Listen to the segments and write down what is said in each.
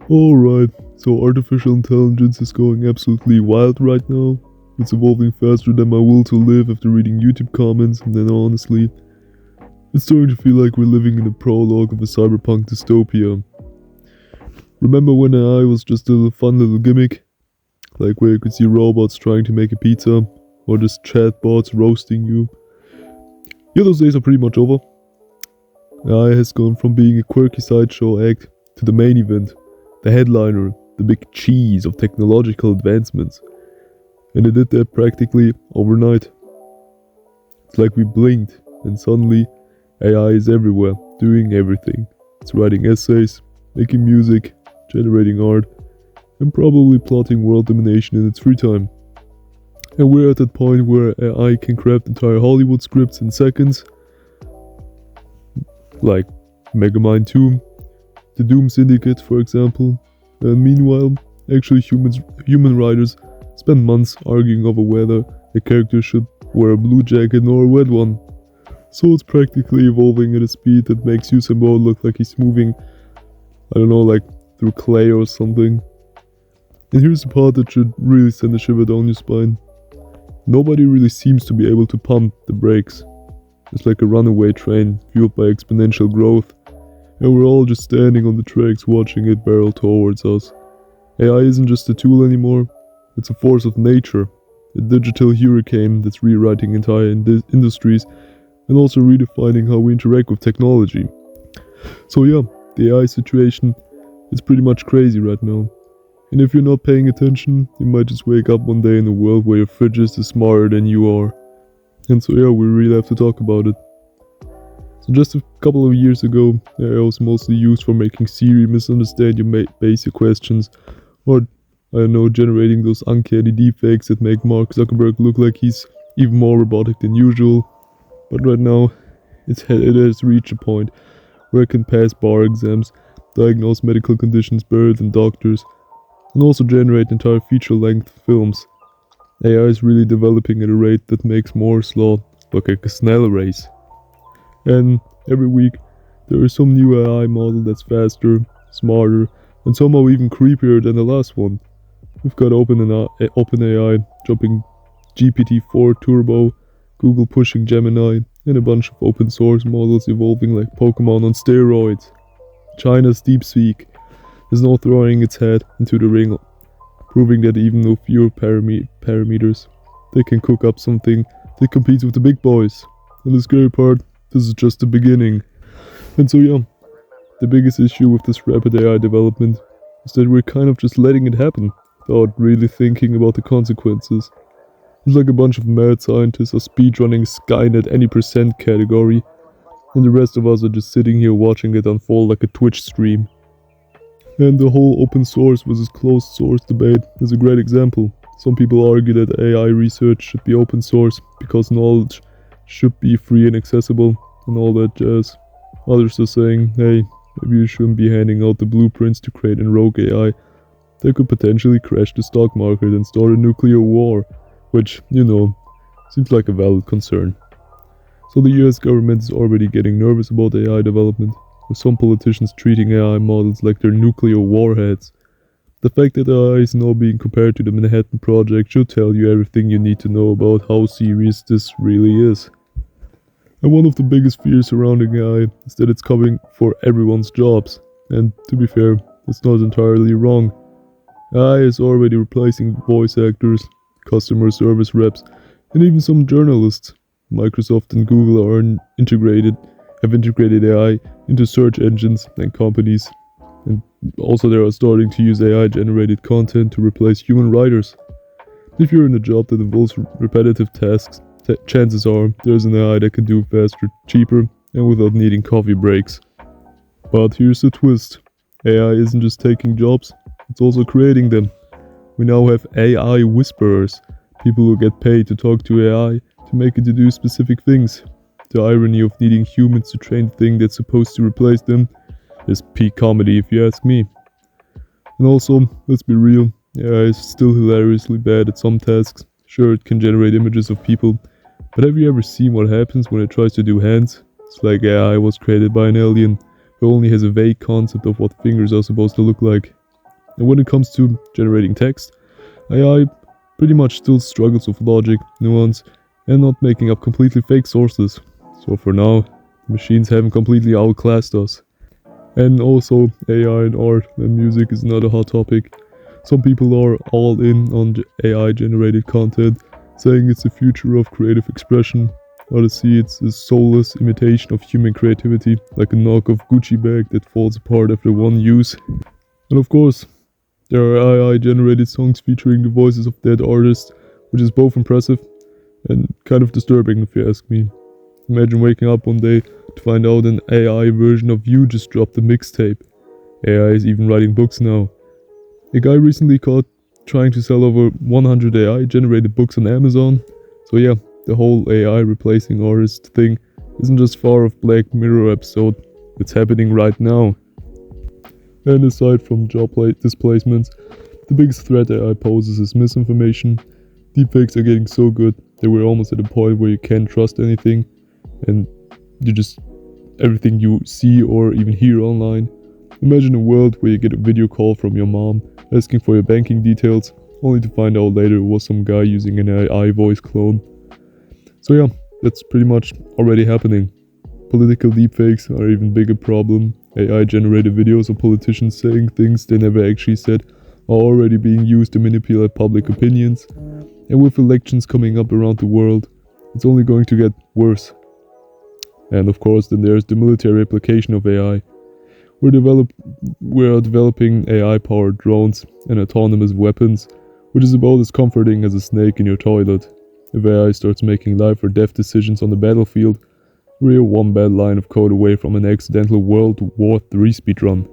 Alright, so artificial intelligence is going absolutely wild right now. It's evolving faster than my will to live after reading YouTube comments, and then honestly, it's starting to feel like we're living in a prologue of a cyberpunk dystopia. Remember when AI was just a fun little gimmick? Like where you could see robots trying to make a pizza, or just chatbots roasting you? Yeah, those days are pretty much over. AI has gone from being a quirky sideshow act to the main event, the headliner, the big cheese of technological advancements. And it did that practically overnight. It's like we blinked, and suddenly AI is everywhere, doing everything. It's writing essays, making music, generating art, and probably plotting world domination in its free time. And we're at that point where AI can craft entire Hollywood scripts in seconds, like Megamind 2, the Doom Syndicate, for example. And meanwhile, actually human writers spend months arguing over whether a character should wear a blue jacket or a red one. So it's practically evolving at a speed that makes Usain Bolt look like he's moving, I don't know, like through clay or something. And here's the part that should really send a shiver down your spine. Nobody really seems to be able to pump the brakes. It's like a runaway train fueled by exponential growth, and we're all just standing on the tracks watching it barrel towards us. AI isn't just a tool anymore, it's a force of nature, a digital hurricane that's rewriting entire industries and also redefining how we interact with technology. So yeah, the AI situation is pretty much crazy right now. And if you're not paying attention, you might just wake up one day in a world where your fridge is smarter than you are. And so yeah, we really have to talk about it. So just a couple of years ago, AI was mostly used for making Siri misunderstand your basic questions, or I don't know, generating those uncanny deepfakes that make Mark Zuckerberg look like he's even more robotic than usual. But right now, it has reached a point where it can pass bar exams, diagnose medical conditions better than doctors, and also generate entire feature-length films. AI is really developing at a rate that makes Moore's Law look like a snail race. And every week, there is some new AI model that's faster, smarter, and somehow even creepier than the last one. We've got OpenAI jumping GPT-4 Turbo, Google pushing Gemini, and a bunch of open source models evolving like Pokemon on steroids. China's DeepSeek is now throwing its head into the ring, proving that even with fewer parameters, they can cook up something that competes with the big boys. And the scary part, this is just the beginning. And so yeah, the biggest issue with this rapid AI development is that we're kind of just letting it happen without really thinking about the consequences. It's like a bunch of mad scientists are speedrunning Skynet any percent category, and the rest of us are just sitting here watching it unfold like a Twitch stream. And the whole open source versus closed source debate is a great example. Some people argue that AI research should be open source because knowledge should be free and accessible and all that jazz. Others are saying, hey, maybe you shouldn't be handing out the blueprints to create a rogue AI that could potentially crash the stock market and start a nuclear war, which, you know, seems like a valid concern. So the US government is already getting nervous about AI development, with some politicians treating AI models like they're nuclear warheads. The fact that AI is now being compared to the Manhattan Project should tell you everything you need to know about how serious this really is. And one of the biggest fears surrounding AI is that it's coming for everyone's jobs. And to be fair, that's not entirely wrong. AI is already replacing voice actors, customer service reps, and even some journalists. Microsoft and Google have integrated AI into search engines and companies. And also they are starting to use AI-generated content to replace human writers. If you're in a job that involves repetitive tasks, chances are there's an AI that can do it faster, cheaper, and without needing coffee breaks. But here's the twist. AI isn't just taking jobs, it's also creating them. We now have AI whisperers, people who get paid to talk to AI to make it to do specific things. The irony of needing humans to train the thing that's supposed to replace them is peak comedy if you ask me. And also, let's be real, AI is still hilariously bad at some tasks. Sure, it can generate images of people, but have you ever seen what happens when it tries to do hands? It's like AI was created by an alien who only has a vague concept of what fingers are supposed to look like. And when it comes to generating text, AI pretty much still struggles with logic, nuance, and not making up completely fake sources. So for now, machines haven't completely outclassed us. And also, AI in art and music is another hot topic. Some people are all in on AI generated content, saying it's the future of creative expression. Others see it's a soulless imitation of human creativity, like a knockoff Gucci bag that falls apart after one use. And of course, there are AI generated songs featuring the voices of dead artists, which is both impressive and kind of disturbing if you ask me. Imagine waking up one day to find out an AI version of you just dropped a mixtape. AI is even writing books now. A guy recently caught trying to sell over 100 AI generated books on Amazon. So yeah, the whole AI replacing artists thing isn't just far off Black Mirror episode, it's happening right now. And aside from job displacements, the biggest threat AI poses is misinformation. Deepfakes are getting so good that we're almost at a point where you can't trust anything, and everything you see or even hear online. Imagine a world where you get a video call from your mom asking for your banking details, only to find out later it was some guy using an AI voice clone. So yeah, that's pretty much already happening. Political deepfakes are an even bigger problem. AI generated videos of politicians saying things they never actually said are already being used to manipulate public opinions. And with elections coming up around the world, it's only going to get worse. And of course, then there's the military application of AI. We are developing AI-powered drones and autonomous weapons, which is about as comforting as a snake in your toilet. If AI starts making life or death decisions on the battlefield, we're one bad line of code away from an accidental World War III speedrun.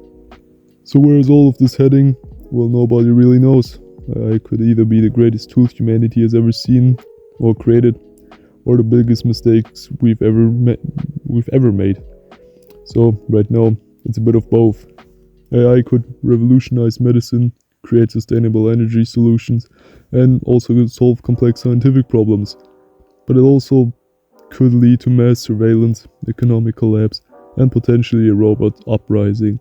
So where is all of this heading? Well, nobody really knows. AI could either be the greatest tool humanity has ever seen or created, or the biggest mistakes we've ever made. So right now, it's a bit of both. AI could revolutionize medicine, create sustainable energy solutions, and also solve complex scientific problems. But it also could lead to mass surveillance, economic collapse, and potentially a robot uprising.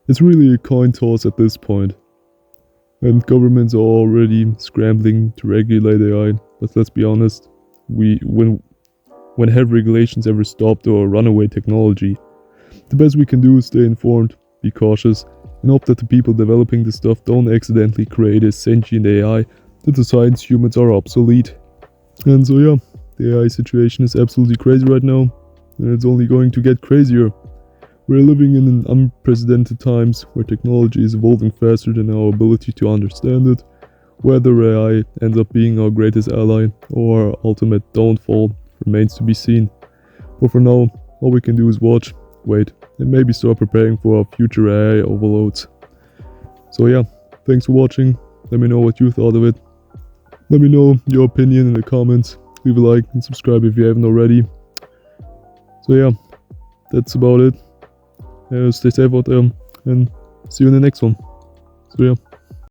It's really a coin toss at this point. And governments are already scrambling to regulate AI, but let's be honest, when have regulations ever stopped or run away technology? The best we can do is stay informed, be cautious, and hope that the people developing this stuff don't accidentally create a sentient AI that decides humans are obsolete. And so yeah, the AI situation is absolutely crazy right now, and it's only going to get crazier. We're living in unprecedented times where technology is evolving faster than our ability to understand it. Whether AI ends up being our greatest ally or our ultimate downfall remains to be seen. But for now, all we can do is watch, wait, and maybe start preparing for our future AI overloads. So yeah, thanks for watching. Let me know what you thought of it. Let me know your opinion in the comments. Leave a like and subscribe if you haven't already. So yeah, that's about it. Stay safe out there and see you in the next one. So yeah.